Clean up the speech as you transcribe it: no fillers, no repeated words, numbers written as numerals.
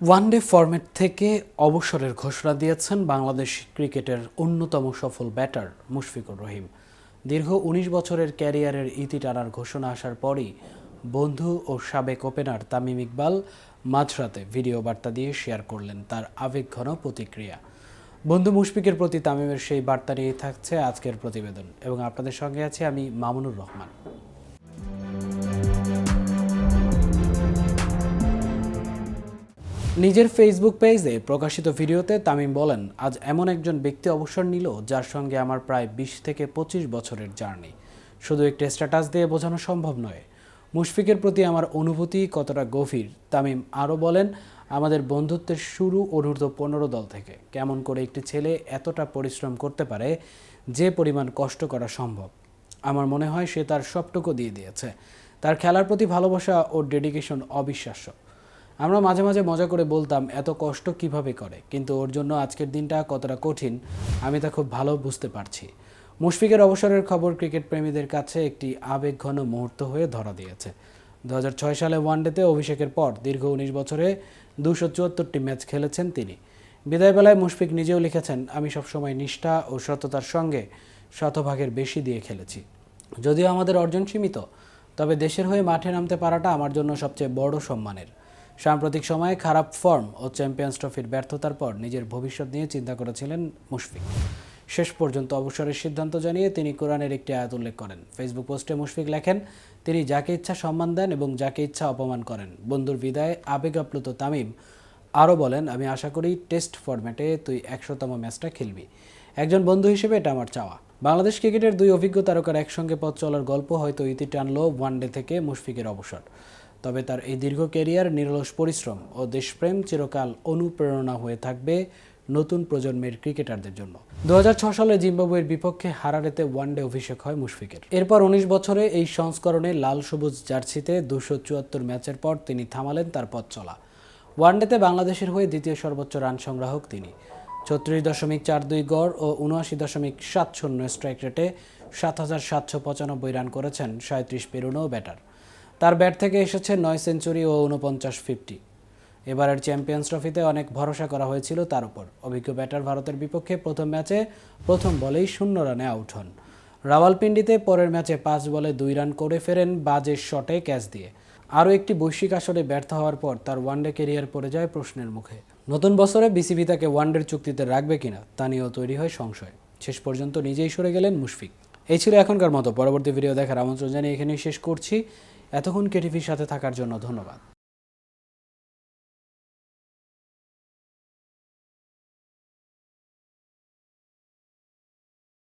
One day format থেকে অবসরের ঘোষণা দিয়েছেন বাংলাদেশ ক্রিকেটের অন্যতম সফল ব্যাটার মুশফিকুর রহিম। দীর্ঘ ১৯ বছরের ক্যারিয়ারের ইতি টানার ঘোষণা আসার পরই বন্ধু ও সাবেক ওপেনার তামিম ইকবাল মাঝরাতে ভিডিও বার্তা দিয়ে শেয়ার করলেন তার আবেগঘন প্রতিক্রিয়া। বন্ধু মুশফিকের প্রতি তামিমের সেই বার্তা নিয়েই থাকছে আজকের প্রতিবেদন, এবং আপনাদের সঙ্গে আছি আমি মামুনুর রহমান। নিজের ফেসবুক পেজে প্রকাশিত ভিডিওতে তামিম বলেন, আজ এমন একজন ব্যক্তি অবসর নিল যার সঙ্গে আমার প্রায় ২০ থেকে ২৫ বছরের জার্নি। শুধু একটি স্ট্যাটাস দিয়ে বোঝানো সম্ভব নয় মুশফিকের প্রতি আমার অনুভূতি কতটা গভীর। তামিম আরও বলেন, আমাদের বন্ধুত্বের শুরু অনূর্ধ্ব-১৫ দল থেকে। কেমন করে একটি ছেলে এতটা পরিশ্রম করতে পারে, যে পরিমাণ কষ্ট করা সম্ভব। আমার মনে হয় সে তার সবটুকু দিয়ে দিয়েছে। তার খেলার প্রতি ভালোবাসা ও ডেডিকেশন অবিশ্বাস্য। আমরা মাঝে মাঝে মজা করে বলতাম এত কষ্ট কিভাবে করে, কিন্তু ওর জন্য আজকের দিনটা কতটা কঠিন আমি তা খুব ভালো বুঝতে পারছি। মুশফিকের অবসরের খবর ক্রিকেট প্রেমীদের কাছে একটি আবেগঘন মুহূর্ত হয়ে ধরা দিয়েছে। ২০০৬ সালে ওয়ানডেতে অভিষেকের পর দীর্ঘ ১৯ বছরে ২৭৪টি ম্যাচ খেলেছেন তিনি। বিদায়বেলায় মুশফিক নিজেও লিখেছেন, আমি সবসময় নিষ্ঠা ও সততার সঙ্গে শতভাগের বেশি দিয়ে খেলেছি। যদিও আমাদের অর্জন সীমিত, তবে দেশের হয়ে মাঠে নামতে পারাটা আমার জন্য সবচেয়ে বড় সম্মানের। সাম্প্রতিক সময়ে খারাপ ফর্ম ও চ্যাম্পিয়ন্স ট্রফির ব্যর্থতার পর নিজের ভবিষ্যৎ নিয়ে চিন্তা করেছিলেন মুশফিক। শেষ পর্যন্ত অবসরের সিদ্ধান্ত জানিয়ে তিনি কোরআনের একটি আয়াত উল্লেখ করেন। ফেসবুক পোস্টে মুশফিক লেখেন, তিনি যাকে ইচ্ছা সম্মান দেন এবং যাকে ইচ্ছা অপমান করেন। বন্ধুর বিদায়ে আবেগ আপ্লুত তামিম আরও বলেন, আমি আশা করি টেস্ট ফরম্যাটে তুই ১০০তম ম্যাচটা খেলবি। একজন বন্ধু হিসেবে এটা আমার চাওয়া। বাংলাদেশ ক্রিকেটের দুই অভিজ্ঞ তারকার একসঙ্গে পথ চলার গল্প হয়তো ইতি টানল ওয়ানডে থেকে মুশফিকের অবসর। তবে তার এই দীর্ঘ ক্যারিয়ার, নিরলস পরিশ্রম ও দেশপ্রেম চিরকাল অনুপ্রেরণা হয়ে থাকবে নতুন প্রজন্মের ক্রিকেটারদের জন্য। ২০০৬ সালে জিম্বাবুয়ের বিপক্ষে হারারেতে ওয়ানডে অভিষেক হয় মুশফিকের। এরপর ১৯ বছরে এই সংস্করণে লাল সবুজ জার্সিতে ২৭৪ ম্যাচের পর তিনি থামালেন তার পথ চলা। ওয়ানডেতে বাংলাদেশের হয়ে দ্বিতীয় সর্বোচ্চ রান সংগ্রাহক তিনি। ৩৬.৪২ গড় ও ৭৯.৭০ স্ট্রাইক রেটে ৭,৭৯৫ রান করেছেন ৩৭ পেরোনো ব্যাটার। তার ব্যাট থেকে এসেছে ৯ সেঞ্চুরি ও ৪৯ ফিফটি। এবারের চ্যাম্পিয়ন্স ট্রফিতে অনেক ভরসা করা হয়েছিল তার উপর। অভিজ্ঞ ব্যাটার ভারতের বিপক্ষে প্রথম ম্যাচে প্রথম বলেই ০ রানে আউট হন। রাওয়ালপিন্ডিতে পরের ম্যাচে ৫ বলে ২ রান করে ফেরেন বাজে শটে ক্যাচ দিয়ে। আরও একটি বৈশ্বিক আসরে ব্যর্থ হওয়ার পর তার ওয়ানডে ক্যারিয়ার পড়ে যায় প্রশ্নের মুখে। নতুন বছরে বিসিবি তাকে ওয়ানডের চুক্তিতে রাখবে কিনা তা নিয়েও তৈরি হয় সংশয়। শেষ পর্যন্ত নিজেই সরে গেলেন মুশফিক। এই ছিল এখনকার মতো। পরবর্তী ভিডিও দেখার আমন্ত্রণ জানিয়ে এখানেই শেষ করছি। এতক্ষণ কেটিভির সাথে থাকার জন্য ধন্যবাদ।